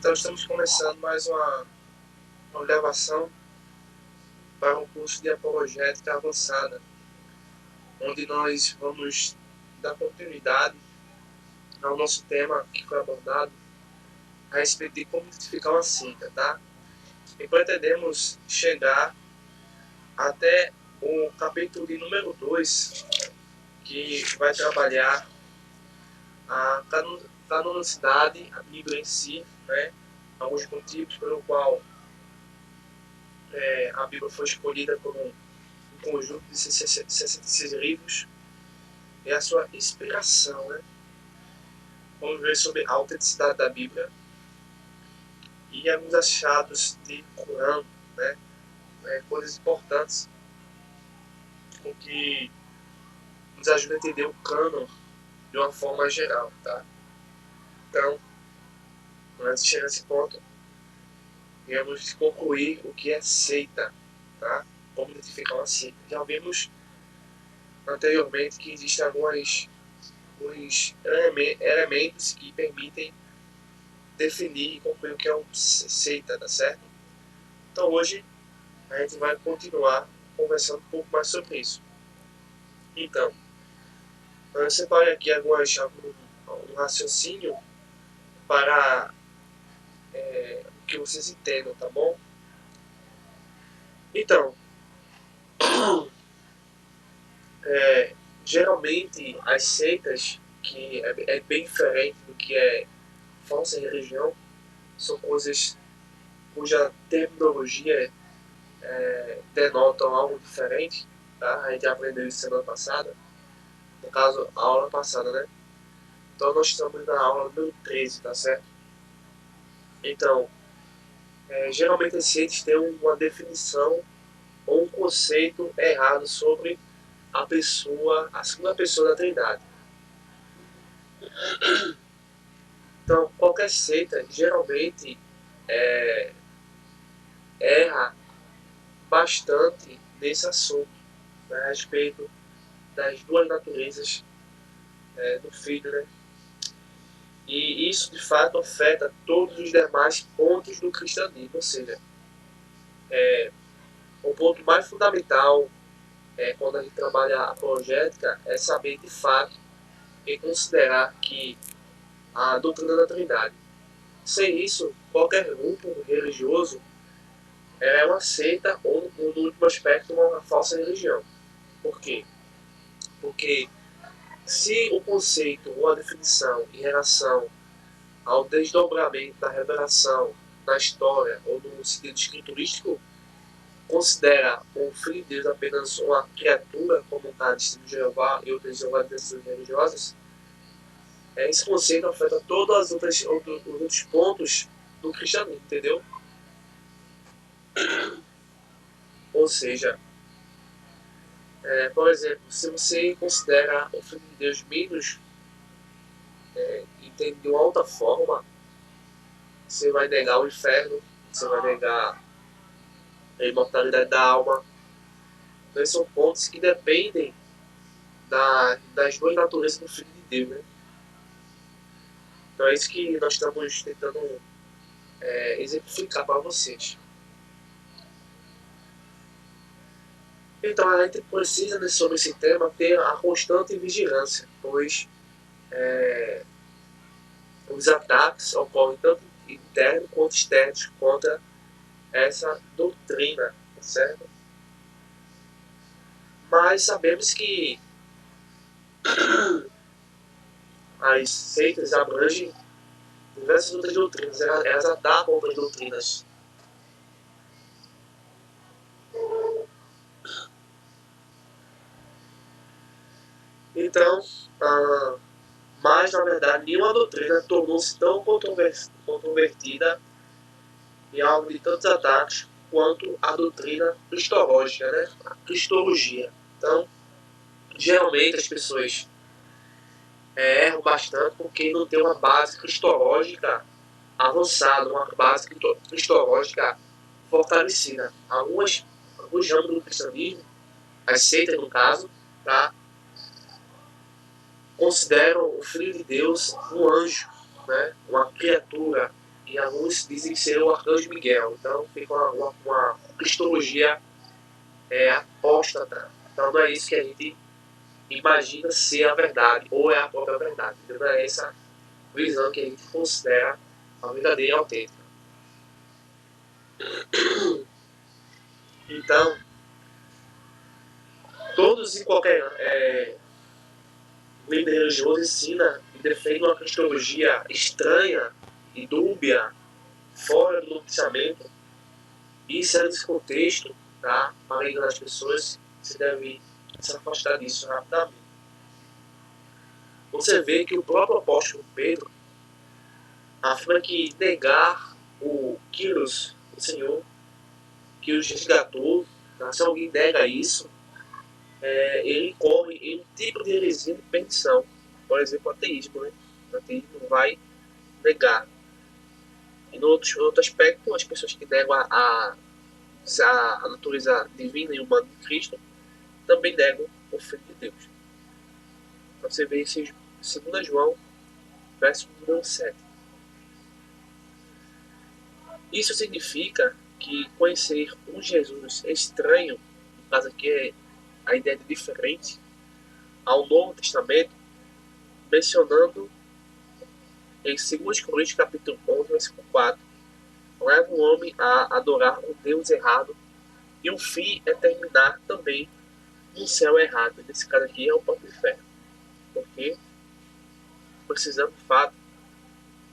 Então estamos começando mais uma gravação para um curso de apologética avançada, onde nós vamos dar continuidade ao nosso tema que foi abordado a respeito de como identificar uma seita, tá? E pretendemos chegar até o capítulo de número 2, que vai trabalhar a canonicidade, a Bíblia em si, né? Alguns motivos pelo qual a Bíblia foi escolhida como um conjunto de 66 livros e a sua inspiração, né? Vamos ver sobre a autenticidade da Bíblia e alguns achados de Corão, né? Coisas importantes com que nos ajuda a entender o cânon de uma forma geral, tá? Então, antes de chegar nesse ponto, vamos concluir o que é seita, tá? Como identificar uma seita. Já vimos anteriormente que existem alguns elementos que permitem definir e concluir o que é uma seita, tá certo? Então hoje a gente vai continuar conversando um pouco mais sobre isso. Então, eu separei aqui algum raciocínio para que vocês entendam, tá bom? Então, geralmente as seitas, que é bem diferente do que é falsa religião, são coisas cuja terminologia denotam algo diferente, tá? A gente aprendeu isso semana passada, no caso, a aula passada, né? Então nós estamos na aula número 13, tá certo? Então, geralmente as seitas têm uma definição ou um conceito errado sobre a segunda pessoa da Trindade. Então, qualquer seita geralmente erra bastante nesse assunto, né, a respeito das duas naturezas do Filho, né? E isso, de fato, afeta todos os demais pontos do cristianismo, ou seja, o ponto mais fundamental quando a gente trabalha a apologética é saber, de fato, e considerar que a doutrina da Trindade. Sem isso, qualquer grupo religioso é uma seita ou, no último aspecto, uma falsa religião. Por quê? Porque se o conceito ou a definição em relação ao desdobramento da revelação na história ou no sentido escriturístico considera o Filho de Deus apenas uma criatura, como está dizendo Jeová e outras organizações religiosas, esse conceito afeta todos os outros pontos do cristianismo, entendeu? Ou seja, por exemplo, se você considera o Filho de Deus menos entende de uma outra forma, você vai negar o inferno, você vai negar a imortalidade da alma. Então, esses são pontos que dependem das duas naturezas do Filho de Deus, né? Então é isso que nós estamos tentando exemplificar para vocês. Então a gente precisa, né, sobre esse tema, ter a constante vigilância, pois os ataques ocorrem tanto internos quanto externos contra essa doutrina, certo? Mas sabemos que as seitas abrangem diversas outras doutrinas, elas atacam outras doutrinas. Então, mas na verdade nenhuma doutrina tornou-se tão controvertida e alvo de tantos ataques quanto a doutrina cristológica, né? A cristologia. Então, geralmente as pessoas erram bastante porque não tem uma base cristológica avançada, uma base cristológica fortalecida. Alguns ramos do cristianismo, as seitas no caso, tá, consideram o Filho de Deus um anjo, né, uma criatura e alguns dizem ser o Arcanjo Miguel. Então fica uma cristologia apóstata. Então não é isso que a gente imagina ser a verdade, ou é a própria verdade. Então não é essa visão que a gente considera a verdadeira e autêntica. Então, todos e qualquer líder religioso ensina e defende uma cristologia estranha e dúbia, fora do noticiamento. E sendo esse contexto, tá, para enganar as pessoas, você deve se afastar disso rapidamente. Você vê que o próprio apóstolo Pedro afirma que negar o Kyrios, o Senhor, que os resgatou, tá? Se alguém nega isso, ele incorre em um tipo de heresia de perdição. Por exemplo, o ateísmo. Né? O ateísmo vai negar. E no outro aspecto, as pessoas que negam a natureza divina e humana de Cristo também negam o Filho de Deus. Então você vê isso em 2 João, verso número 7. Isso significa que conhecer um Jesus estranho, no caso aqui é a ideia de diferente, ao Novo Testamento, mencionando em 2 Coríntios capítulo 11, versículo 4, leva o homem a adorar um Deus errado e o fim é terminar também no céu errado. Nesse caso aqui é o próprio inferno. Porque precisamos, de fato,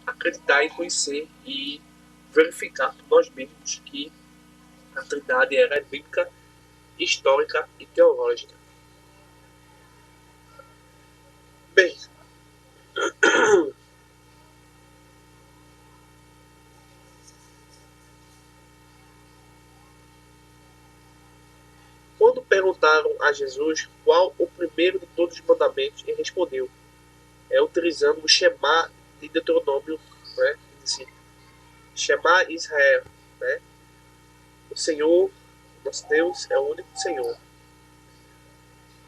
acreditar e conhecer e verificar por nós mesmos que a Trindade era bíblica, histórica e teológica. Bem, quando perguntaram a Jesus qual o primeiro de todos os mandamentos, ele respondeu, utilizando o Shema de Deuteronômio, né? Assim, Shema Israel, né? O Senhor, nosso Deus, é o único Senhor.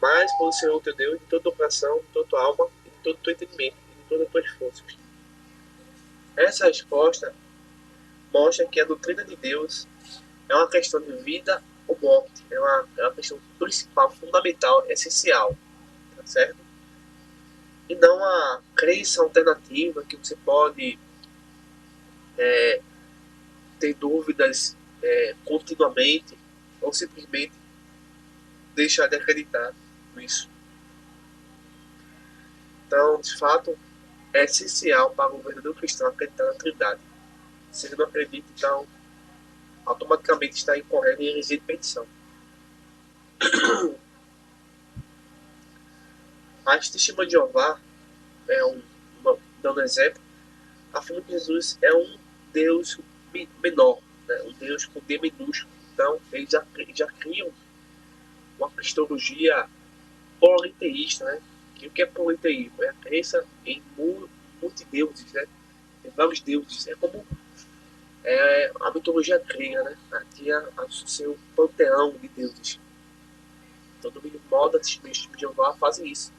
Mas por o Senhor teu Deus de todo o coração, de toda a tua alma, e de todo o teu entendimento, e de todas as tuas forças. Essa resposta mostra que a doutrina de Deus é uma questão de vida ou morte, é uma questão principal, fundamental, essencial, tá certo? E não uma crença alternativa que você pode ter dúvidas continuamente ou simplesmente deixar de acreditar nisso. Então, de fato, é essencial para o verdadeiro cristão acreditar na Trindade. Se ele não acredita, então, automaticamente está incorrendo em heresia de perdição. As testemunhas de Jeová, dando exemplo, afirma que Jesus é um Deus menor, né? Um Deus com D minúsculo. Então, eles já criam uma cristologia politeísta, né? Que o que é politeísmo? É a crença em multideuses, né? Em vários deuses. É como a mitologia grega, né? Tinha o seu panteão de deuses. Então, do mesmo modo, as testemunhas de Jeová fazem isso.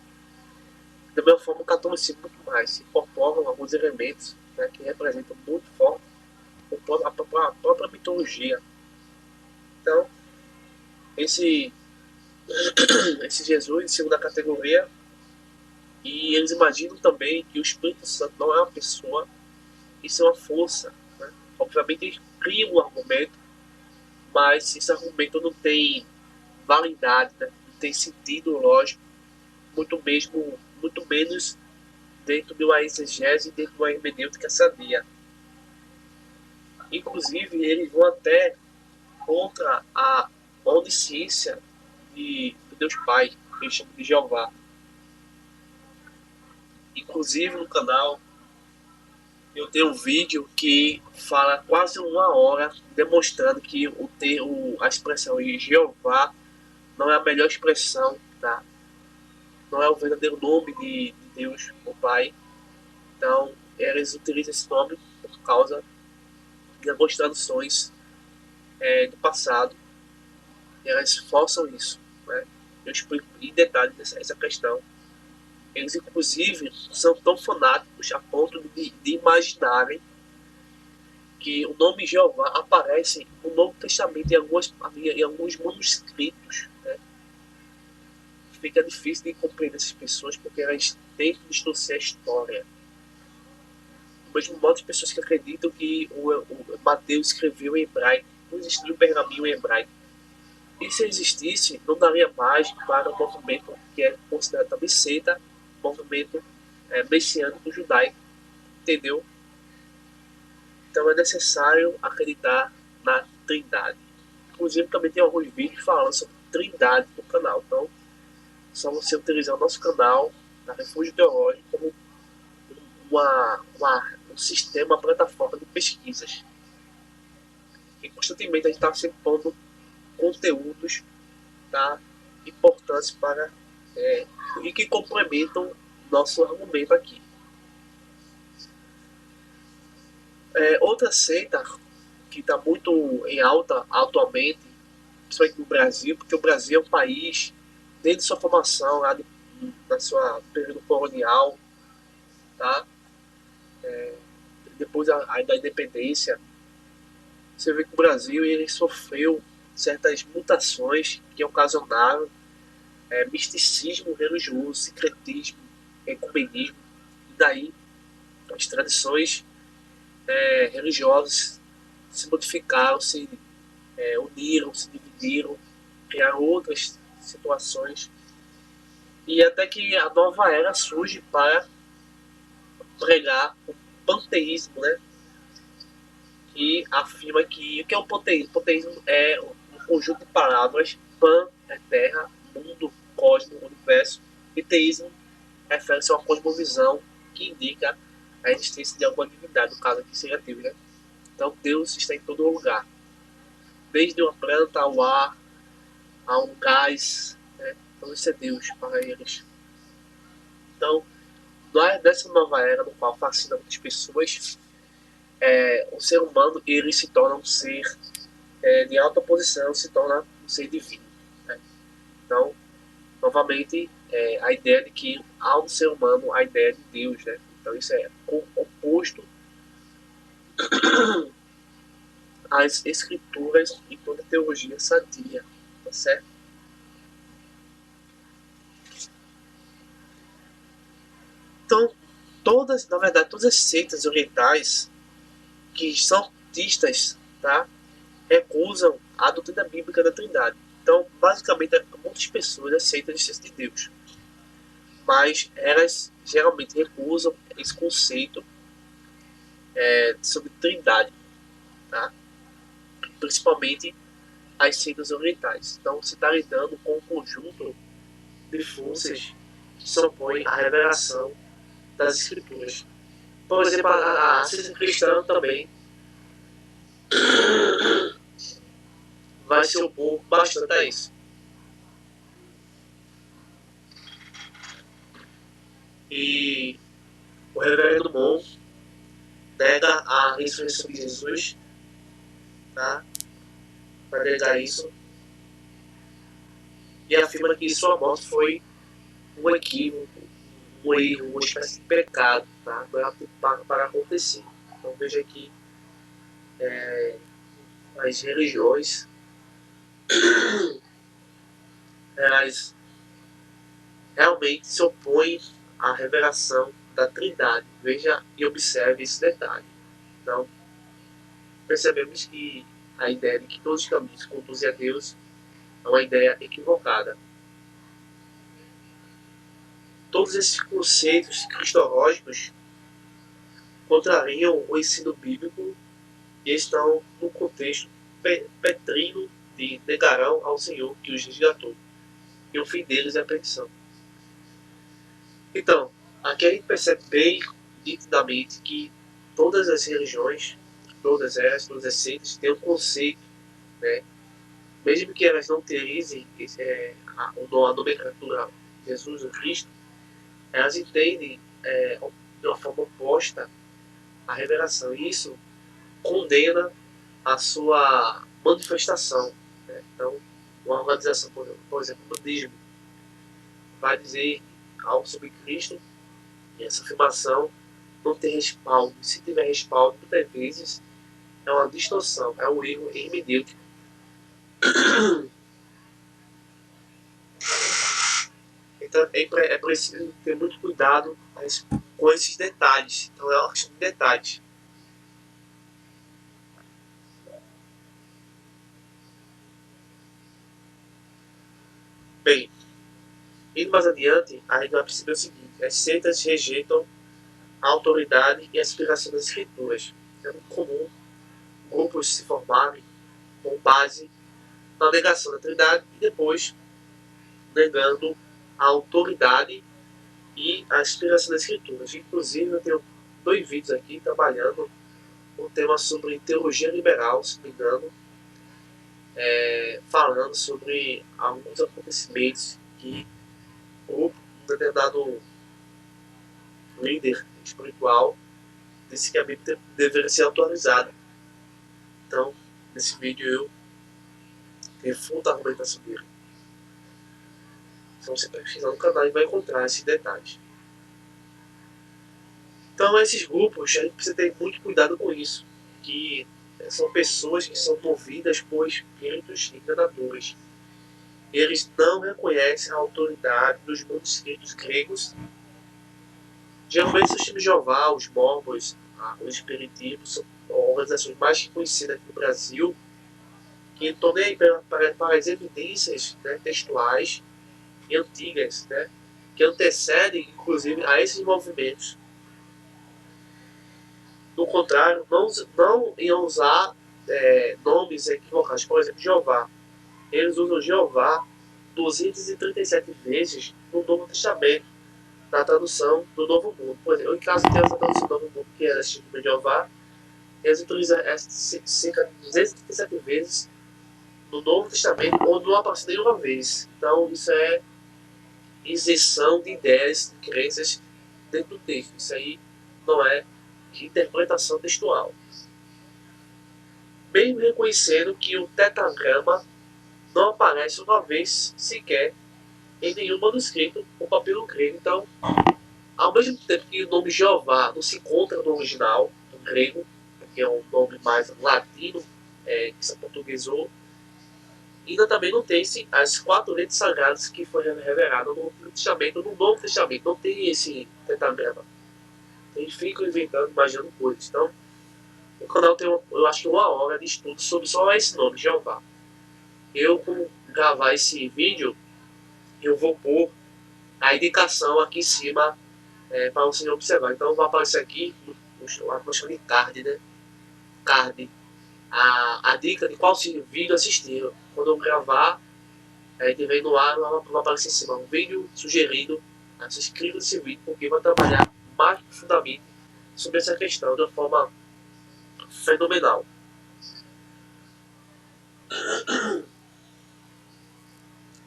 Da mesma forma, o catolicismo muito mais. Se incorporam alguns elementos, né, que representam muito forte a própria mitologia. Então, esse Jesus, em segunda categoria, e eles imaginam também que o Espírito Santo não é uma pessoa, isso é uma força. Né? Obviamente, eles criam um argumento, mas esse argumento não tem validade, né? Não tem sentido lógico, muito menos dentro de uma exegese e dentro de uma hermenêutica sadia. Inclusive, eles vão até contra a onisciência de Deus Pai, que eles chamam de Jeová. Inclusive, no canal, eu tenho um vídeo que fala quase 1 hora demonstrando que a expressão Jeová não é a melhor expressão, tá? Não é o verdadeiro nome de Deus, o Pai. Então, eles utilizam esse nome por causa de algumas traduções do passado. E elas forçam isso. Né? Eu explico em detalhes essa questão. Eles, inclusive, são tão fanáticos a ponto de imaginarem que o nome Jeová aparece no Novo Testamento em alguns manuscritos, né? Fica difícil de compreender essas pessoas porque elas tentam distorcer a história. Do mesmo modo, as pessoas que acreditam que o Mateus escreveu em hebraico, não existia um pergaminho em hebraico. E se existisse, não daria margem para o movimento que é considerado também seita, movimento messiânico judaico, entendeu? Então é necessário acreditar na Trindade. Inclusive também tem alguns vídeos falando sobre Trindade no canal. Então, só você utilizar o nosso canal da Refúgio Teológico como um sistema, uma plataforma de pesquisas. E constantemente a gente está sempre pondo conteúdos, tá, importantes para e que complementam nosso argumento aqui. Outra seita que está muito em alta atualmente, principalmente no Brasil, porque o Brasil é um país, desde sua formação, lá na sua período colonial, tá? Depois da independência, você vê que o Brasil ele sofreu certas mutações que ocasionaram misticismo religioso, secretismo, ecumenismo, e daí as tradições religiosas se modificaram, se uniram, se dividiram, criaram outras situações, e até que a nova era surge para pregar o panteísmo, né? Que afirma que o que é o panteísmo? O panteísmo é um conjunto de palavras. Pan é terra, mundo, cosmo, universo, e teísmo refere-se a uma cosmovisão que indica a existência de alguma divindade, no caso aqui seria Deus, né? Então Deus está em todo lugar, desde uma planta ao ar, a um gás, né? Então isso é Deus para eles. Então, nessa nova era no qual fascina muitas pessoas, o ser humano ele se torna um ser de alta posição, se torna um ser divino, né? Então, novamente, a ideia de que há no ser humano a ideia de Deus, né? Então isso é oposto às escrituras e toda a teologia sadia, tá certo? Então, na verdade, todas as seitas orientais que são budistas, tá, recusam a doutrina bíblica da Trindade. Então, basicamente, muitas pessoas aceitam a existência de Deus, mas elas geralmente recusam esse conceito sobre Trindade, tá? Principalmente as seitas orientais. Então, você está lidando com um conjunto de forças que se opõem à revelação das Escrituras. Por exemplo, a ciência cristã também vai se opor bastante a isso. E o reverendo Mon nega a ressurreição de Jesus, tá? Para negar isso, e afirma que sua morte foi um equívoco, um erro, uma espécie de pecado, tá? Não era para acontecer. Então veja que as religiões elas realmente se opõem à revelação da Trindade. Veja e observe esse detalhe. Então, percebemos que a ideia de que todos os caminhos conduzem a Deus é uma ideia equivocada. Todos esses conceitos cristológicos contrariam o ensino bíblico e estão no contexto petrino de negarão ao Senhor que os resgatou. E o fim deles é a perdição. Então, aqui a gente percebe bem nitidamente que todas as religiões, todas as seitas, têm um conceito, né? Mesmo que elas não utilizem a nomenclatura Jesus ou Cristo, elas entendem de uma forma oposta a revelação. E isso condena a sua manifestação, né? Então, uma organização, por exemplo, o budismo, vai dizer algo sobre Cristo, e essa afirmação não tem respaldo. Se tiver respaldo, muitas vezes é uma distorção, é um erro hermenêutico. Então é preciso ter muito cuidado com esses detalhes. Então é uma questão de detalhes. Bem, indo mais adiante, a gente vai perceber o seguinte: as seitas rejeitam a autoridade e a inspiração das escrituras. É muito comum grupos se formarem com base na negação da Trindade e depois negando a autoridade e a inspiração das escrituras. Inclusive, eu tenho 2 vídeos aqui trabalhando um tema sobre teologia liberal, se não me engano, falando sobre alguns acontecimentos que um determinado líder espiritual disse que a Bíblia deveria ser atualizada. Então, nesse vídeo eu refuto a argumentação dele. Então você pesquisar no canal e vai encontrar esses detalhes. Então esses grupos, a gente precisa ter muito cuidado com isso, que são pessoas que são movidas por espíritos enganadores. Eles não reconhecem a autoridade dos manuscritos gregos. Geralmente os Testemunhos de Jeová, os Mormons, o Espiritismo são organizações mais conhecidas aqui no Brasil, que estão nem aí para as evidências, né, textuais e antigas, né, que antecedem, inclusive, a esses movimentos. Do contrário, não iam usar nomes equivocados. Por exemplo, Jeová. Eles usam Jeová 237 vezes no Novo Testamento, na tradução do Novo Mundo. Por exemplo, em caso de essa tradução do Novo Mundo, que é esse tipo de Jeová, eles utilizam cerca de 237 vezes no Novo Testamento, ou não aparece nenhuma vez. Então, isso é isenção de ideias, de crenças dentro do texto. Isso aí não é interpretação textual. Mesmo reconhecendo que o tetragrama não aparece uma vez sequer em nenhum manuscrito ou papiro grego. Então, ao mesmo tempo que o nome Jeová não se encontra no original, no grego, porque é um nome mais latino, que se portuguesou, ainda também não tem-se as 4 letras sagradas que foram reveladas no Antigo Testamento, no Novo Testamento. Não tem esse tetragrama. Eles ficam inventando, imaginando coisas. Então, o canal tem, eu acho que 1 hora de estudo sobre só esse nome, Jeová. Eu, como gravar esse vídeo, eu vou pôr a indicação aqui em cima para você observar. Então vai aparecer aqui, no chão de card, né? Card. A dica de qual vídeo assistir. Quando eu gravar, a gente vem no ar, vai aparecer em cima um vídeo sugerido. Se inscreva nesse vídeo, porque vai trabalhar mais profundamente sobre essa questão de uma forma fenomenal.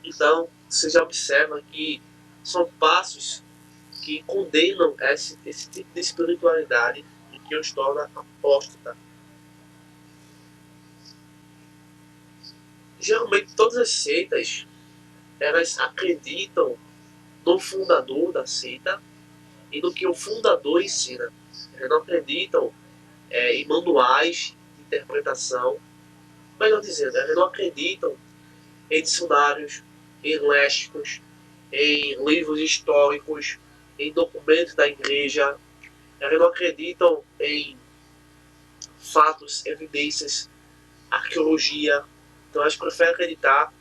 Então, você já observa que são passos que condenam esse tipo de espiritualidade e que os torna apóstata. Geralmente, todas as seitas, elas acreditam no fundador da seita e no que o fundador ensina. Elas não acreditam em manuais de interpretação, melhor dizendo, elas não acreditam em dicionários, em léxicos, em livros históricos, em documentos da igreja. Elas não acreditam em fatos, evidências, arqueologia. Então elas preferem acreditar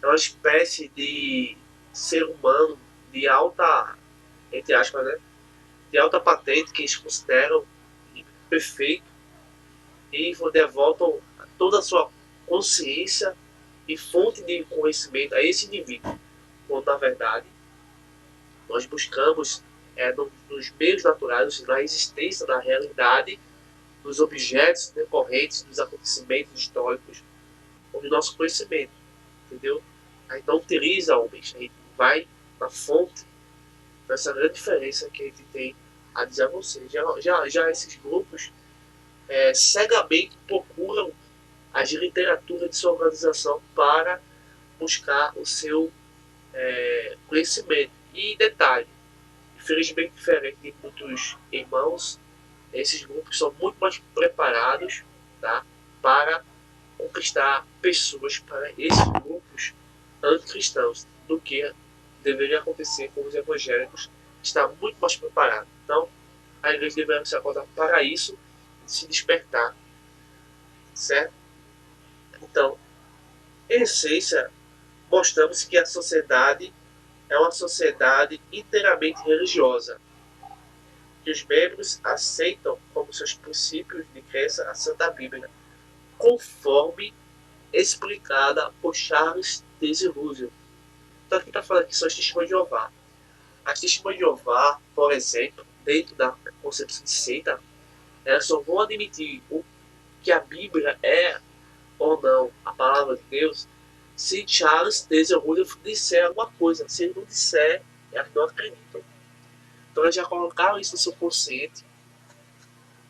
em uma espécie de ser humano de alta, entre aspas, né, de alta patente, que eles consideram perfeito, e devoltam toda a sua consciência e fonte de conhecimento a esse indivíduo. Quando, na verdade, nós buscamos nos meios naturais, na existência, na realidade, dos objetos decorrentes dos acontecimentos históricos, ou do nosso conhecimento, entendeu? A gente não utiliza homens, a gente vai na fonte. Então, essa é a grande diferença que a gente tem a dizer a vocês. Já esses grupos cegamente procuram as literaturas de sua organização para buscar o seu conhecimento. E detalhe, infelizmente diferente de muitos irmãos, esses grupos são muito mais preparados tá? Para conquistar pessoas para esses grupos anticristãos do que deveria acontecer com os evangélicos, que está muito mais preparado. Então, a igreja deveria se acordar para isso e se despertar, certo? Então, em essência, mostramos que a sociedade é uma sociedade inteiramente religiosa, que os membros aceitam como seus princípios de crença a Santa Bíblia, conforme explicada por Charles Taze Russell. Então aqui está falando que são as testemunhas de Jeová. As testemunhas de Jeová, por exemplo, dentro da concepção de seita, elas só vão admitir o que a Bíblia é ou não a palavra de Deus se Charles Taze Russell disser alguma coisa. Se ele não disser, elas não acreditam. Então eles já colocaram isso no seu consciente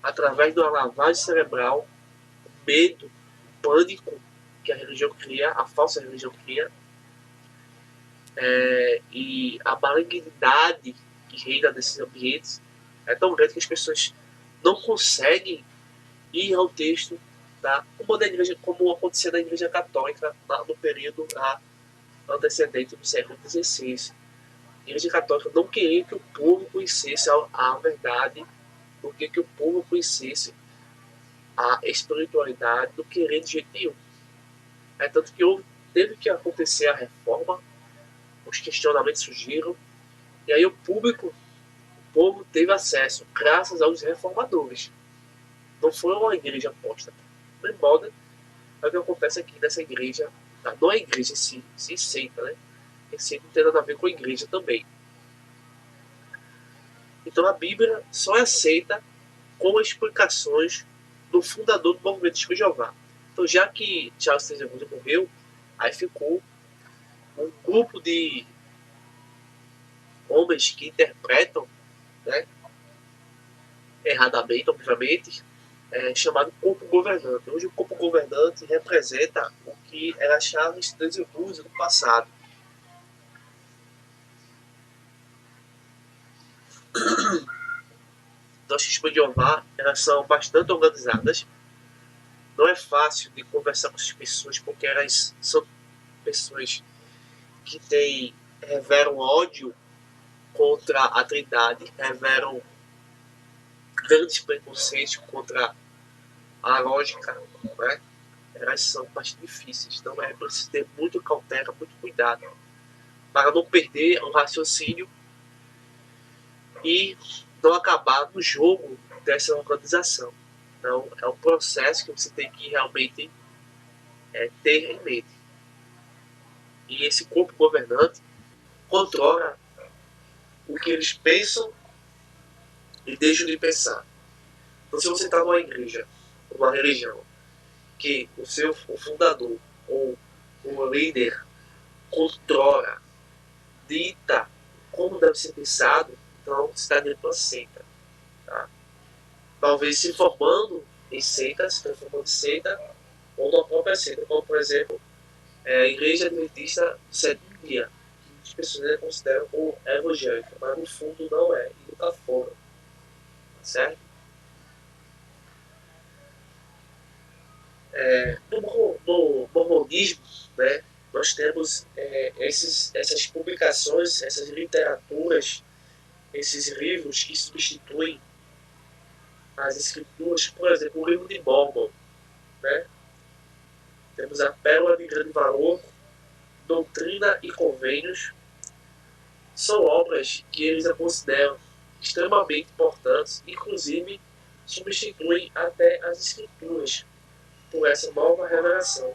através de uma lavagem cerebral, medo, pânico que a religião cria, a falsa religião cria, e a malignidade que reina nesses ambientes é tão grande que as pessoas não conseguem ir ao texto, tá? Como acontecia na Igreja Católica no período antecedente do século XVI. A Igreja Católica não queria que o povo conhecesse a verdade, não queria que o povo conhecesse a espiritualidade, não queria de jeito nenhum. É tanto que teve que acontecer a reforma, os questionamentos surgiram, e aí o povo teve acesso graças aos reformadores. Não foi uma igreja apóstata. Nem moda é o que acontece aqui nessa igreja, não é igreja em si seita, né? Esse não tem nada a ver com a igreja também. Então a Bíblia só é aceita com explicações do fundador do movimento de Jeová. Então, já que Charles Taze Russell morreu, aí ficou um grupo de homens que interpretam, né, erradamente, obviamente, chamado corpo governante. Hoje o corpo governante representa o que era Charles Taze Russell no passado. Então, as testemunhas de Jeová, elas são bastante organizadas. Não é fácil de conversar com essas pessoas, porque elas são pessoas que revelam ódio contra a Trindade, revelam grandes preconceitos contra a lógica, né? Elas são bastante difíceis, então é preciso ter muito cautela, muito cuidado, para não perder o raciocínio e não acabar no jogo dessa organização. Então é um processo que você tem que realmente ter em mente. E esse corpo governante controla o que eles pensam e deixam de pensar. Então, se você está numa igreja, numa religião, que o fundador ou o líder controla, dita como deve ser pensado, então você está dentro de uma seita. Tá? Talvez se formando em seitas, se transformando em seita, ou na própria seita, como por exemplo a Igreja Adventista do Sétimo Dia, que muitas pessoas consideram como evangélica, mas no fundo não é, e nunca foram. Certo? No mormonismo, né, nós temos essas publicações, essas literaturas, esses livros que substituem as escrituras, por exemplo, o livro de Mormon. Né? Temos a Pérola de Grande Valor, Doutrina e Convênios. São obras que eles consideram extremamente importantes, inclusive substituem até as escrituras por essa nova revelação.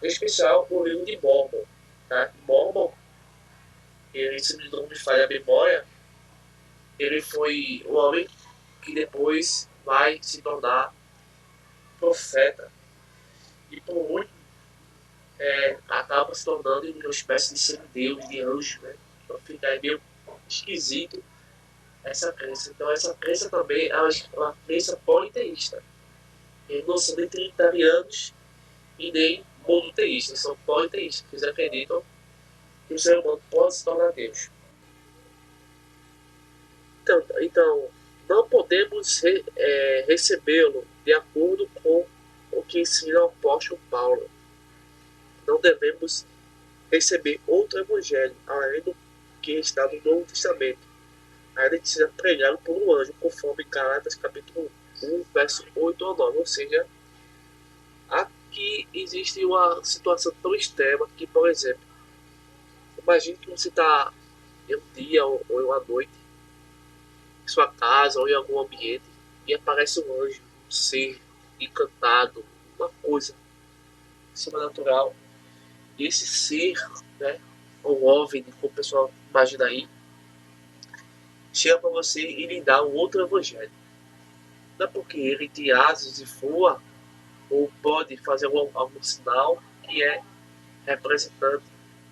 Em especial o livro de Mormon. Tá? Mormon, ele, se não me falha a memória, ele foi um homem que depois vai se tornar profeta e por muito acaba se tornando uma espécie de semideus, de anjo, né? Então fica meio esquisito essa crença. Então essa crença também é uma crença politeísta. Eles não são nem trinitarianos e nem monoteístas, são politeístas, eles acreditam que o ser humano pode se tornar Deus. Então não podemos recebê-lo de acordo com que ensina o apóstolo Paulo. Não devemos receber outro evangelho, além do que está no Novo Testamento, ainda que seja pregado por um anjo, conforme Gálatas capítulo 1, verso 8 ou 9. Ou seja, aqui existe uma situação tão extrema que, por exemplo, imagine que você está em um dia ou em uma noite, em sua casa ou em algum ambiente, e aparece um anjo, um ser encantado, uma coisa sobrenatural. E esse ser, né, ou OVNI, como o pessoal imagina aí, chega para você e lhe dá um outro evangelho. Não é porque ele tem asas e voa, ou pode fazer algum sinal que é representante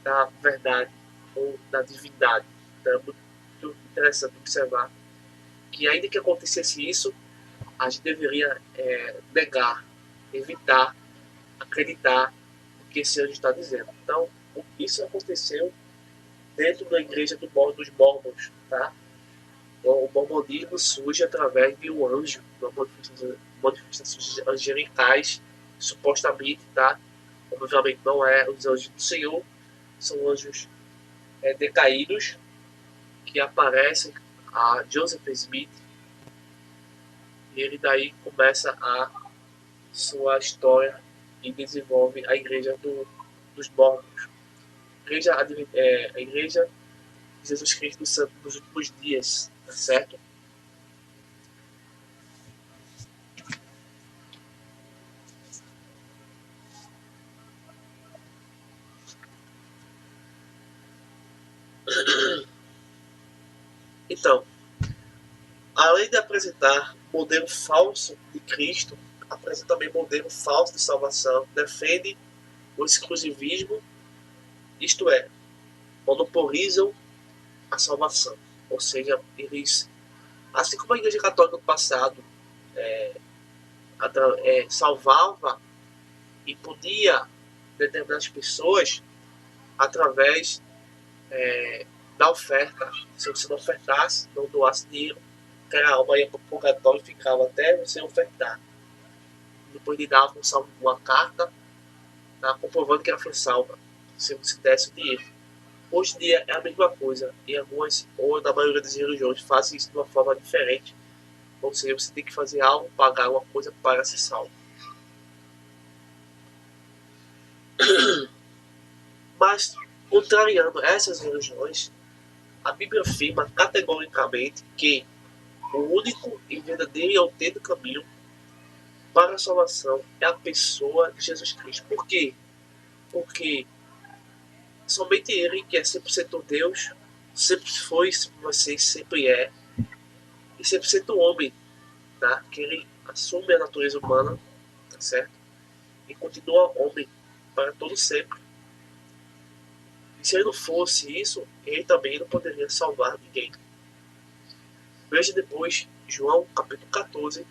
da verdade ou da divindade. Então é muito interessante observar que, ainda que acontecesse isso, a gente deveria negar, evitar, acreditar no que esse anjo está dizendo. Então, isso aconteceu dentro da igreja dos Mormons, tá? O mormonismo surge através de um anjo, de manifestações angelicais, supostamente, tá? Obviamente não é os anjos do Senhor, são anjos decaídos que aparecem a Joseph Smith, e ele daí começa a sua história e desenvolve a igreja dos Mormons. A igreja de Jesus Cristo Santo dos últimos dias, tá certo? Então, além de apresentar modelo falso de Cristo, apresenta também modelo falso de salvação, defende o exclusivismo, isto é, monopolizam a salvação. Ou seja, eles, assim como a Igreja Católica no passado salvava e punia determinadas pessoas através da oferta. Se você não ofertasse, não doasse dinheiro, aquela alma ia para o purgatório e ficava até você ofertar. Depois lhe dava uma carta, tá, comprovando que ela foi salva, se você desse o dinheiro. Hoje em dia é a mesma coisa. Em algumas, ou na maioria das religiões, fazem isso de uma forma diferente. Ou seja, você tem que fazer algo, pagar uma coisa para ser salvo. Mas, contrariando essas religiões, a Bíblia afirma categoricamente que o único e verdadeiro e autêntico caminho para a salvação é a pessoa de Jesus Cristo. Por quê? Porque somente Ele, que é 100% Deus, sempre foi, sempre vai ser, sempre é, e 100% homem, tá? Que Ele assume a natureza humana, tá certo? E continua homem para todo sempre. E se Ele não fosse isso, Ele também não poderia salvar ninguém. Veja depois João capítulo 14,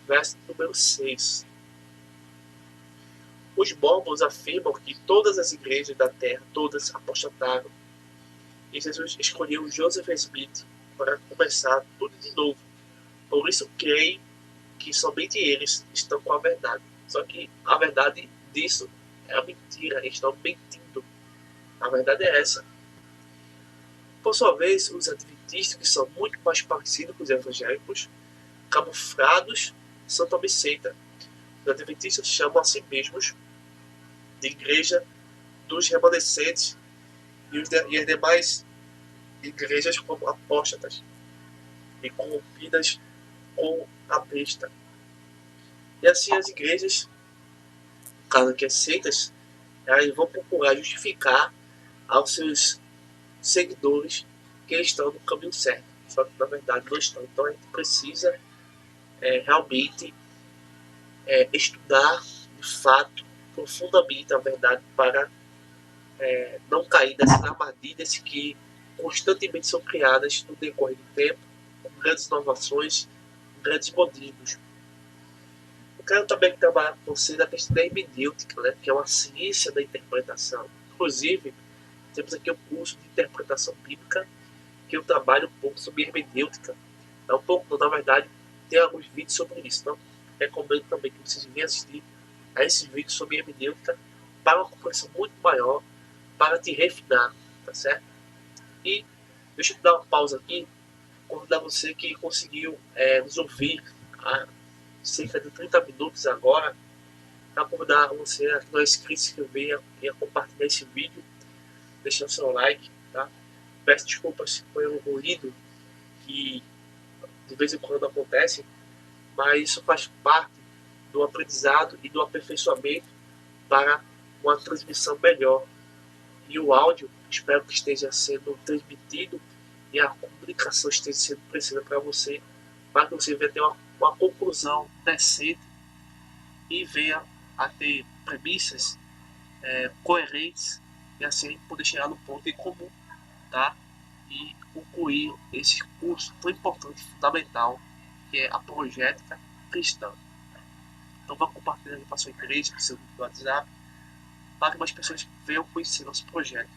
verso número 6. Os mormons afirmam que todas as igrejas da terra, todas apostataram, e Jesus escolheu Joseph Smith para começar tudo de novo. Por isso creem que somente eles estão com a verdade. Só que a verdade disso é a mentira, eles estão mentindo. A verdade é essa. Por sua vez, os adventistas, que são muito mais parecidos com os evangélicos, camuflados, são também seita. Os adventistas chamam a si mesmos de igreja dos remanescentes e as demais igrejas como apóstatas e corrompidas com a besta. E assim as igrejas, no caso aqui as seitas, elas vão procurar justificar aos seus seguidores que eles estão no caminho certo, só que na verdade não estão. Então a gente precisa realmente estudar de fato profundamente a verdade para não cair nessas armadilhas que constantemente são criadas no decorrer do tempo, com grandes inovações, grandes modismos. Eu quero também trabalhar com você na questão da hermenêutica, né, que é uma ciência da interpretação. Inclusive, temos aqui um curso de interpretação bíblica que eu trabalho um pouco sobre hermenêutica. Na verdade, tem alguns vídeos sobre isso. Então, recomendo também que vocês venham assistir a esse vídeo sobre hermenêutica para uma compreensão muito maior, para te refinar, tá certo? E deixa eu dar uma pausa aqui, convidar você que conseguiu nos ouvir há cerca de 30 minutos agora, para convidar você a que não é inscrito, se inscrever e a compartilhar esse vídeo, deixando seu like, tá? Peço desculpas pelo ruído que de vez em quando acontece, mas isso faz parte do aprendizado e do aperfeiçoamento para uma transmissão melhor. E o áudio, espero que esteja sendo transmitido e a comunicação esteja sendo precisa para você, para que você venha ter uma conclusão decente e venha a ter premissas coerentes e assim poder chegar no ponto em comum, tá? E concluir esse curso tão importante e fundamental que é a apologética cristã. Então vá compartilhando para a sua igreja, para o seu grupo do WhatsApp, para que mais pessoas venham conhecer nosso projeto,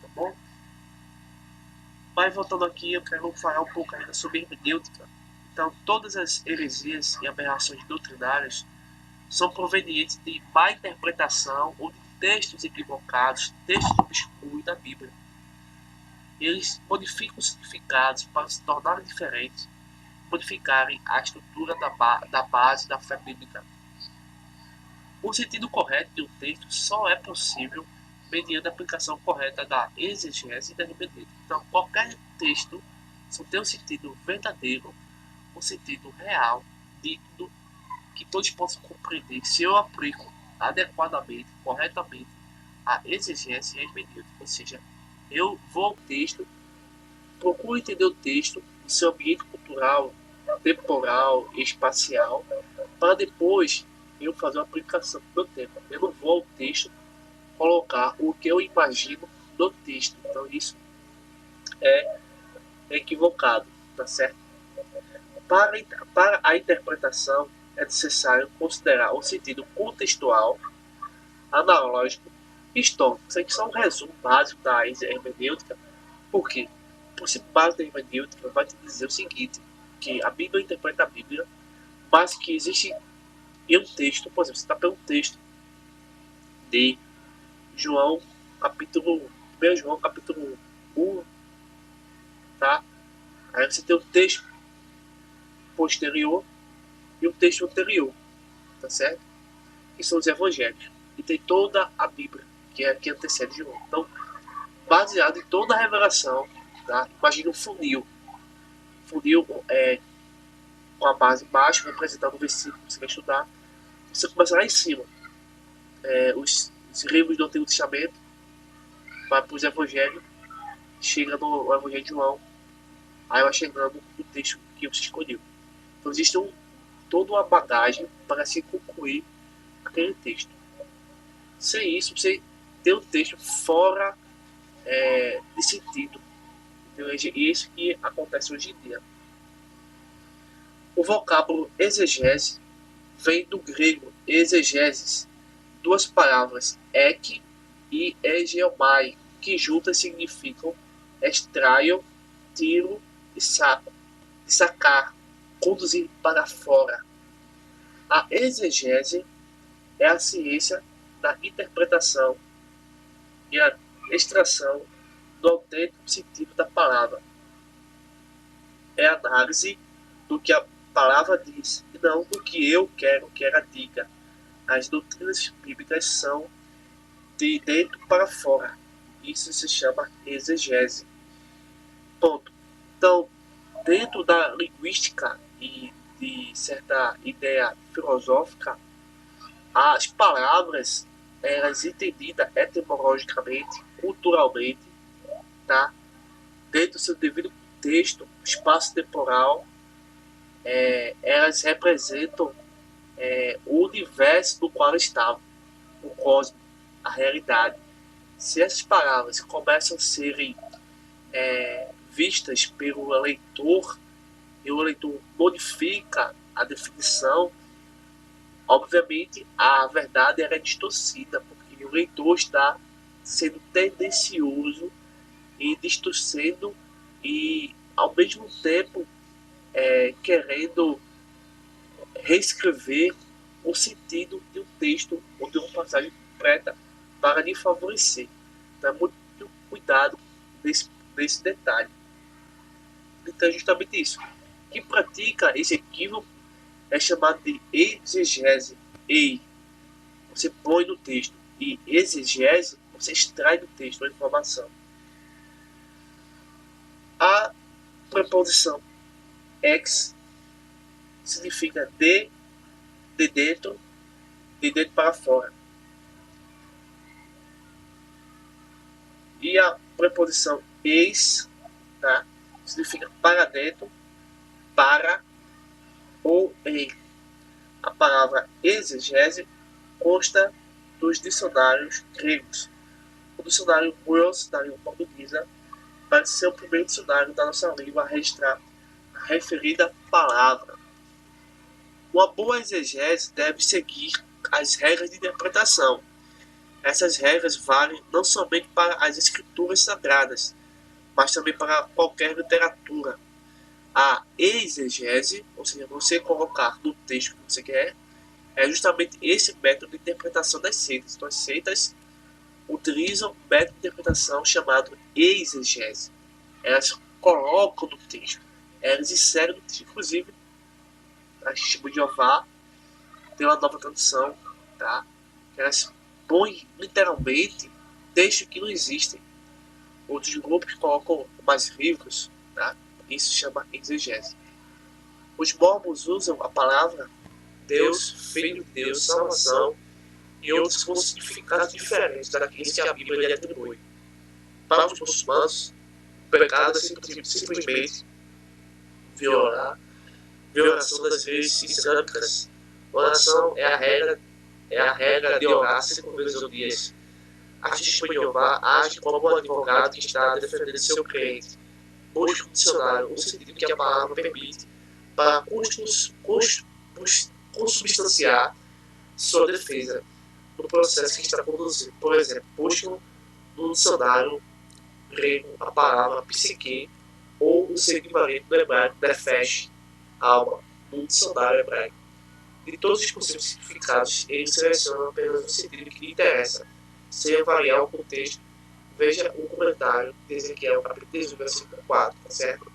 tá bom? Mas voltando aqui, eu quero falar um pouco ainda sobre hermenêutica. Então, todas as heresias e aberrações doutrinárias são provenientes de má interpretação ou de textos equivocados, textos obscuros da Bíblia. Eles modificam os significados para se tornarem diferentes, modificarem a estrutura da base da fé bíblica. O sentido correto de um texto só é possível mediante a aplicação correta da exegese e da hermenêutica. Então, qualquer texto só tem um sentido verdadeiro, um sentido real, digno, que todos possam compreender se eu aplico adequadamente, corretamente, a exegese e a hermenêutica. Ou seja, eu vou ao texto, procuro entender o texto, o seu ambiente cultural, temporal e espacial, para depois eu fazer uma aplicação do meu tempo. Eu não vou ao texto colocar o que eu imagino no texto. Então isso é equivocado, tá certo? Para a interpretação é necessário considerar o sentido contextual, analógico e histórico. Isso aqui são um resumo básico da hermenêutica. Por quê? O princípio básico da hermenêutica vai te dizer o seguinte, que a Bíblia interpreta a Bíblia, mas que existe em um texto, por exemplo, você está pelo texto de João, capítulo 1 João, capítulo 1, tá? Aí você tem o texto posterior e o texto anterior, tá certo? Que são os evangelhos. E tem toda a Bíblia, que é a que antecede João. Então, baseado em toda a revelação, tá? Imagina um funil. Funil com a base baixa, representando o versículo que você vai estudar. Você começa lá em cima. Os livros do Antigo Testamento, vai para os evangelhos, chega no evangelho de João, aí vai chegando no texto que você escolheu. Então existe toda uma bagagem para se concluir aquele texto. Sem isso, você tem um texto fora de sentido. Entendeu? E isso que acontece hoje em dia. O vocábulo exegese vem do grego exegesis, duas palavras ek e egeomai, que juntas significam extraio, tiro e saco, e sacar, conduzir para fora. A exegese é a ciência da interpretação e a extração do autêntico sentido da palavra. É a análise do que a palavra diz e não do que eu quero que ela diga. As doutrinas bíblicas são de dentro para fora. Isso se chama exegese. Ponto. Então, dentro da linguística e de certa ideia filosófica, as palavras, elas entendidas etimologicamente, culturalmente, tá? Dentro do seu devido contexto, espaço temporal, elas representam o universo do qual estavam, o cosmos, a realidade. Se essas palavras começam a serem vistas pelo leitor, e o leitor modifica a definição, obviamente a verdade é distorcida, porque o leitor está sendo tendencioso e distorcendo e ao mesmo tempo querendo reescrever o sentido de um texto ou de uma passagem completa para lhe favorecer. Então, muito cuidado desse detalhe. Então, é justamente isso. Quem pratica esse equívoco é chamado de exegese. Você põe no texto. E exegese, você extrai do texto a informação. A preposição ex significa de dentro para fora. E a preposição ex, tá, significa para dentro, para ou em. A palavra exegese consta dos dicionários gregos. O dicionário Gross da língua portuguesa parece ser o primeiro dicionário da nossa língua a registrar a referida palavra. Uma boa exegese deve seguir as regras de interpretação. Essas regras valem não somente para as escrituras sagradas, mas também para qualquer literatura. A exegese, ou seja, você colocar no texto que você quer, é justamente esse método de interpretação das seitas. Então, as seitas utilizam um método de interpretação chamado exegese. Elas colocam no texto, elas inserem no texto. Inclusive, a Testemunha de Jeová tem uma nova tradução, tá? Elas põem literalmente textos que não existem. Outros grupos colocam mais livros, tá? Isso se chama exegese. Os mormons usam a palavra Deus, Filho de Deus, salvação e outros com significados diferentes daqueles que a Bíblia lhe atribui. Para os muçulmanos, o pecado é simplesmente violação das leis islâmicas. Oração é a regra de orar 5 vezes ao dia. A Testemunha de Jeová age como um advogado que está defendendo seu cliente. Busca no dicionário o sentido que a palavra permite para consubstanciar sua defesa no processo que está conduzindo. Por exemplo, buscam no dicionário grego a palavra psique ou o seu equivalente no hebraico nefesh, alma, no dicionário hebraico. De todos os possíveis significados, eles selecionam apenas o sentido que lhe interessa, sem avaliar o contexto. Veja o comentário de Ezequiel, capítulo 18, versículo 4, tá certo?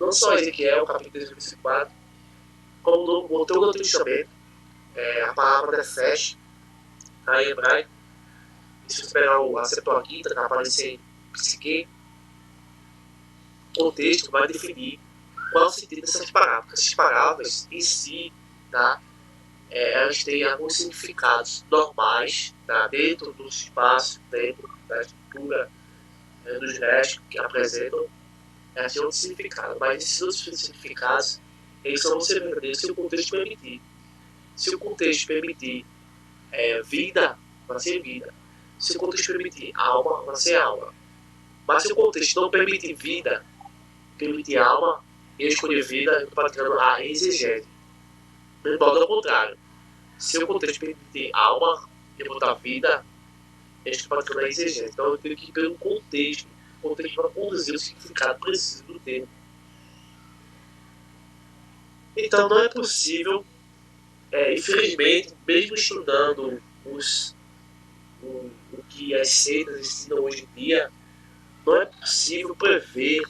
Não só Ezequiel, capítulo 18, versículo 4, como no Antigo Testamento, a palavra nefesh, tá, em hebraico, e se você pegar a Septuaginta, que vai aparecer em psique, o contexto vai definir qual é o sentido dessas palavras. Essas palavras em si, tá, elas têm alguns significados normais, tá, dentro do espaço, dentro da estrutura dos restos que apresentam, elas têm outro significado, mas esses outros significados eles só vão ser verdadeiros se o contexto permitir. Se o contexto permitir vida, vai ser vida. Se o contexto permitir alma, vai ser alma. Mas se o contexto não permitir vida, permitir alma, eu escolhi vida, eu estou praticando a exegese. Não pode ao contrário. Se o contexto permitir alma e botar vida, eu estou praticando a exegese. Então eu tenho que ir pelo contexto. O contexto vai conduzir o significado preciso do termo. Então não é possível, infelizmente, mesmo estudando o que as seitas ensinam hoje em dia, não é possível prever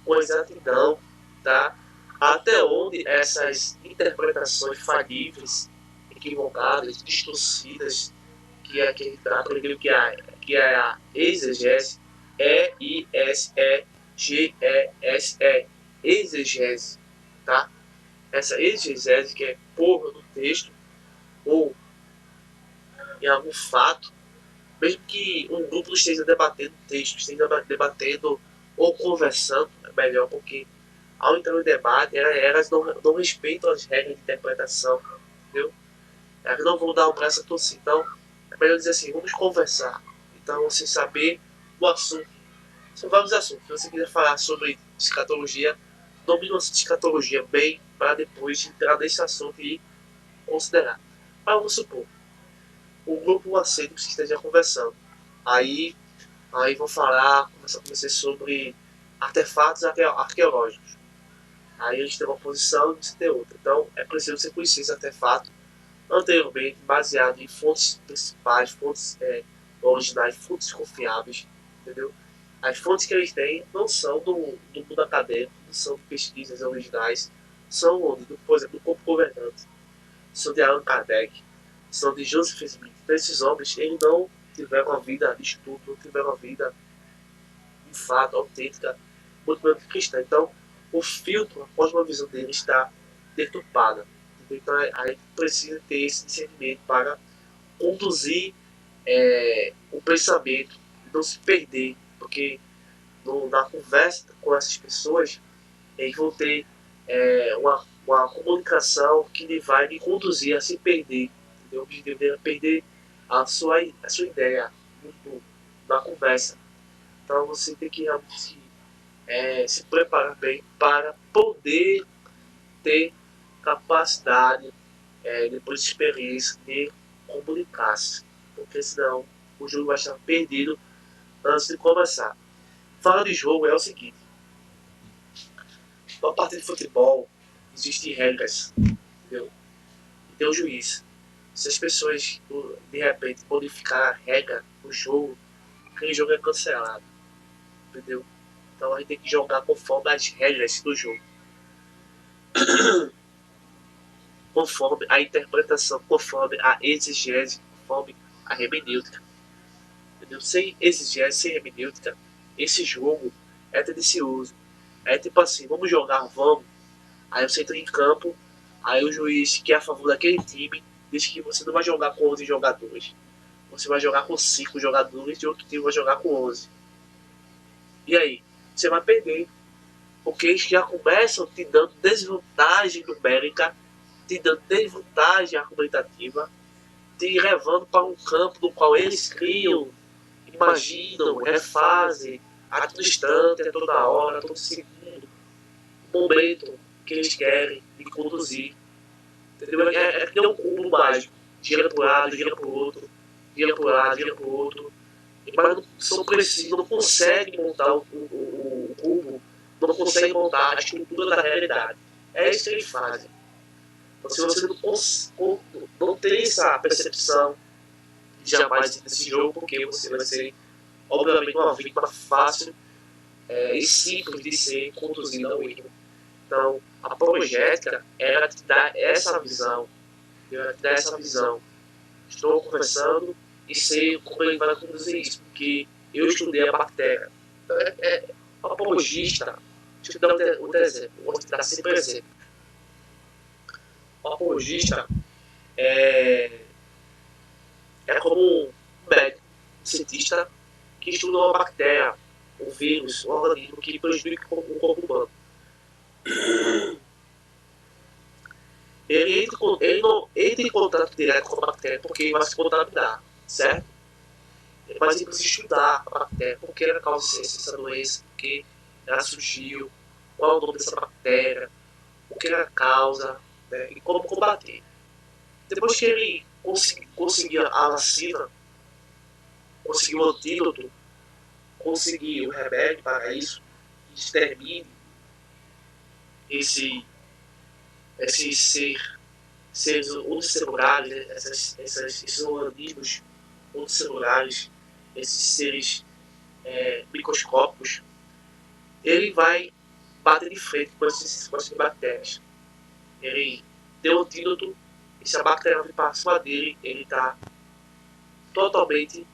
com exatidão, tá, até onde essas interpretações falíveis, equivocadas, distorcidas, que a gente aprendeu que é a exegese, E-I-S-E-G-E-S-E, exegese, tá? Essa exegese que é porra do texto ou em algum fato, mesmo que um grupo esteja debatendo texto, esteja debatendo ou conversando, é melhor, porque ao entrar no debate, elas não respeitam as regras de interpretação, entendeu? Elas não vão dar um braço a torcer. Então, é melhor dizer assim, vamos conversar. Então, você saber o assunto. São vários assuntos. Se você quiser falar sobre escatologia, domine o assunto de escatologia bem, para depois entrar nesse assunto e considerar. Mas vamos supor, o grupo aceita que você esteja conversando. Aí vão conversar com você sobre artefatos arqueológicos. Aí eles têm uma posição e você tem outra. Então é preciso você conhecer esse artefato anteriormente, baseado em fontes principais, fontes originais, fontes confiáveis, entendeu? As fontes que eles têm não são do mundo acadêmico, não são de pesquisas originais, são, por exemplo, do corpo governante, são de Allan Kardec, são de Joseph Smith. Então, esses homens, eles não tiveram uma vida de estudo, não tiveram uma vida, de fato, autêntica, muito menos cristã. Então, o filtro, após uma visão dele, está deturpada. Então, a gente precisa ter esse discernimento para conduzir o pensamento, não se perder, porque na conversa com essas pessoas, eles vão ter uma comunicação que vai me conduzir a se perder. Entendeu? O objetivo dele é perder a sua ideia na conversa. Então você tem que realmente se preparar bem para poder ter capacidade, depois de experiência, de comunicar-se. Porque senão o jogo vai estar perdido antes de começar. Fala de jogo é o seguinte: uma partida de futebol existem regras, entendeu? E tem o juiz. Se as pessoas de repente modificar a regra do jogo, aquele jogo é cancelado, entendeu? Então a gente tem que jogar conforme as regras do jogo, conforme a interpretação, conforme a exigência, conforme a hermenêutica, entendeu? Sem exigência, sem hermenêutica, esse jogo é tendencioso. É tipo assim, vamos jogar, vamos. Aí você entra em campo, aí o juiz que é a favor daquele time diz que você não vai jogar com 11 jogadores. Você vai jogar com 5 jogadores e outro time vai jogar com 11. E aí? Você vai perder. Porque eles já começam te dando desvantagem numérica, te dando desvantagem argumentativa, te levando para um campo no qual eles criam, imaginam, refazem, a todo instante, a toda hora, a todo segundo, o momento que eles querem me conduzir. Entendeu? É que nem um cubo mágico. Gira para um lado, gira para o outro, gira para um lado, gira para o outro. Mas não são precisos, não conseguem montar o cubo, não conseguem montar a estrutura da realidade. É isso que eles fazem. Então, se você não tem essa percepção de jamais desse jogo, porque você vai ser, obviamente, uma vítima fácil e simples de ser conduzida ao erro. Então, a apologética, ela te dá essa visão. Ela te dá essa visão. Estou conversando e sei como ele vai conduzir isso, porque eu estudei a bactéria. O apologista, deixa eu dar outro exemplo, vou te dar sempre exemplo. O apologista é como um médico, um cientista que estuda uma bactéria, um vírus, um organismo que prejudica o corpo humano. Ele não entra em contato direto com a bactéria porque ele vai se contaminar, certo? Mas ele precisa estudar a bactéria, por que ela causa essa doença, por que ela surgiu, qual é o nome dessa bactéria, o que ela causa, né, e como combater. Depois que ele conseguir a vacina, conseguir o antídoto, conseguir o remédio para isso, extermine seres unicelulares, né, esses organismos unicelulares, esses seres microscópicos, ele vai bater de frente com essas bactérias. Ele deu um antídoto, e se a bactéria vir para cima dele, ele está totalmente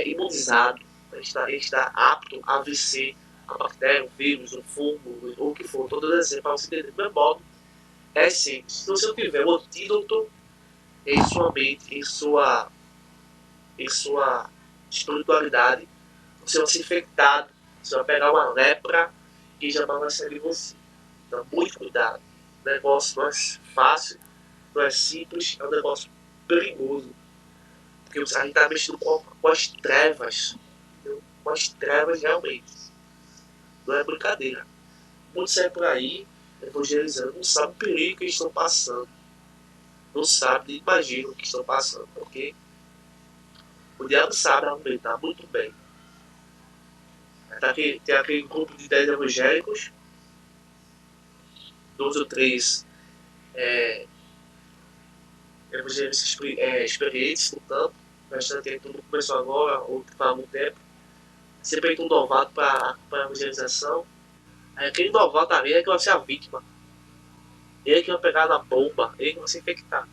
imunizado, ele está apto a vencer a bactéria, o vírus, o fungo, ou o que for, todo exemplo para você entender. Do mesmo modo, é simples. Se você não tiver um antídoto em sua mente, em sua espiritualidade, você vai ser infectado, você vai pegar uma lepra e já vai sair de você. Então, muito cuidado. O negócio não é fácil, não é simples, é um negócio perigoso. Porque a gente está mexendo com as trevas, entendeu? Com as trevas realmente. Não é brincadeira. Muitos saem por aí evangelizando, não sabem o perigo que eles estão passando. Não sabem, nem imaginam o que estão passando. Porque o diabo sabe argumentar muito bem. Tem aquele grupo de 10 evangélicos 2 ou 3 evangelistas experientes no campo, bastante tempo, não começou agora, ou faz algum tempo, sempre tem um novato para a evangelização. Aí aquele novato ali é que vai ser a vítima, ele que vai pegar na bomba, ele que vai se infectar,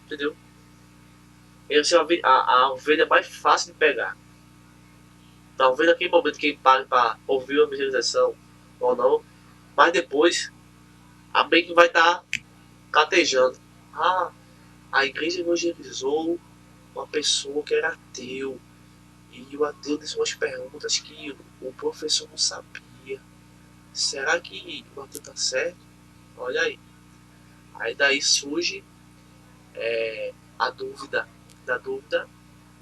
entendeu? Ele vai ser a ovelha mais fácil de pegar. Talvez naquele momento que ele pare para ouvir a evangelização ou não, mas depois a mente vai estar catejando. Ah, a igreja evangelizou uma pessoa que era ateu. E o ateu fez umas perguntas que o professor não sabia. Será que o ateu está certo? Olha aí. Aí daí surge a dúvida. Da dúvida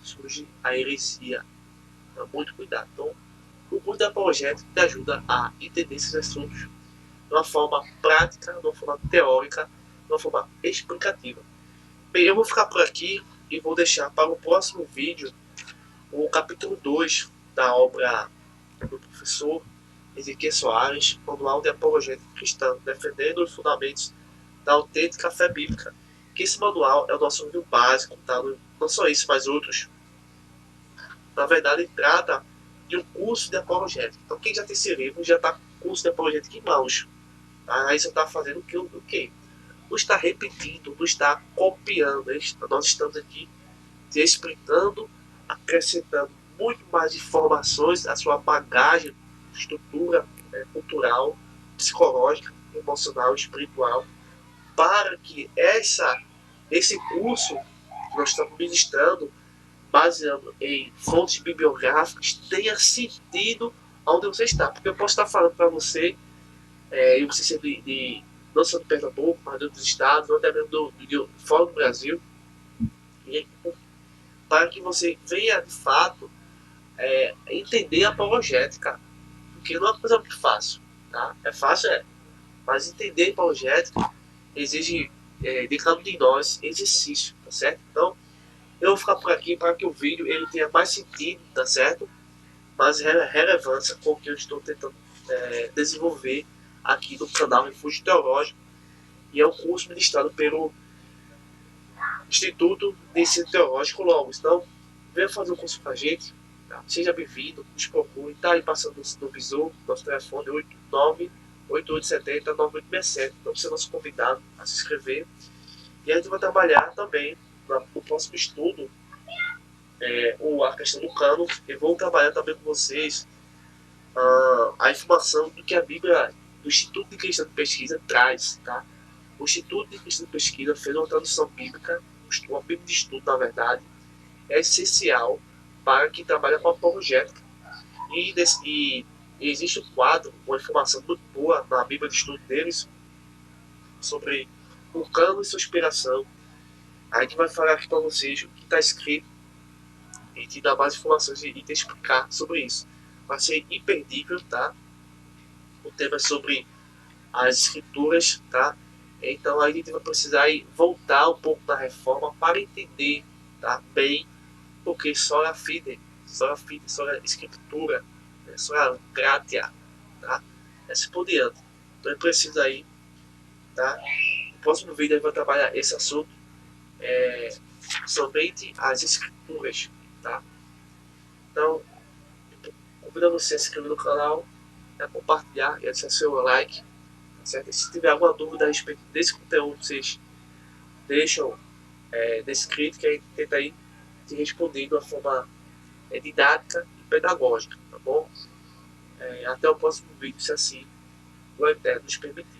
surge a heresia. Então, muito cuidado. Então, o curso da apologética te ajuda a entender esses assuntos de uma forma prática, de uma forma teórica, de uma forma explicativa. Bem, eu vou ficar por aqui e vou deixar para o próximo vídeo o capítulo 2 da obra do professor Ezequiel Soares, Manual de Apologética Cristã, defendendo os fundamentos da autêntica fé bíblica. Que esse manual é o nosso livro básico, tá? Não só isso, mas outros. Na verdade, ele trata de um curso de apologética. Então, quem já tem esse livro já está com o curso de apologética em mãos. Tá? Aí você está fazendo o quê? Não está repetindo, não está copiando. Nós estamos aqui te explicando, acrescentando muito mais informações à sua bagagem, estrutura cultural, psicológica, emocional, espiritual, para que esse curso que nós estamos ministrando, baseado em fontes bibliográficas, tenha sentido onde você está. Porque eu posso estar falando para você, eu preciso ser não só de Pernambuco, mas de outros estados, ou até mesmo fora do Brasil, e para que você venha de fato entender a apologética, porque não é uma coisa muito fácil, tá? É fácil, mas entender a apologética exige de cada um de nós exercício, tá certo? Então, eu vou ficar por aqui para que o vídeo ele tenha mais sentido, tá certo? Mais relevância com o que eu estou tentando desenvolver aqui no canal Refúgio Teológico, e é um curso ministrado pelo Instituto de Ensino Teológico Logos. Então, venha fazer um curso com a gente, tá? Seja bem-vindo, nos procure, está aí passando no visor, nosso telefone 8870-9867. Então, você é nosso convidado a se inscrever. E a gente vai trabalhar também no próximo estudo, a questão do cano. Eu vou trabalhar também com vocês a informação do que a Bíblia, do Instituto de Cristã de Pesquisa, traz, tá? O Instituto de Cristã de Pesquisa fez uma tradução bíblica, uma Bíblia de estudo, na verdade, é essencial para quem trabalha com apologética. E existe um quadro, uma informação muito boa na Bíblia de estudo deles sobre o cano e sua inspiração. A gente vai falar aqui para vocês o que está escrito e te dar mais informações e te explicar sobre isso. Vai ser imperdível, tá? O tema é sobre as escrituras, tá? Então a gente vai precisar voltar um pouco na reforma para entender, tá? Bem, porque sola fide, sola escritura, sola gratia, tá? Assim por diante. Então é preciso aí, tá? No próximo vídeo a gente vai trabalhar esse assunto, somente as escrituras, tá? Então, convido você a se inscrever no canal, a compartilhar e a deixar seu like, tá certo? E se tiver alguma dúvida a respeito desse conteúdo, vocês deixam descrito, que a gente tenta aí te responder de uma forma didática e pedagógica, tá bom? Até o próximo vídeo, se assim o Eterno nos permitir.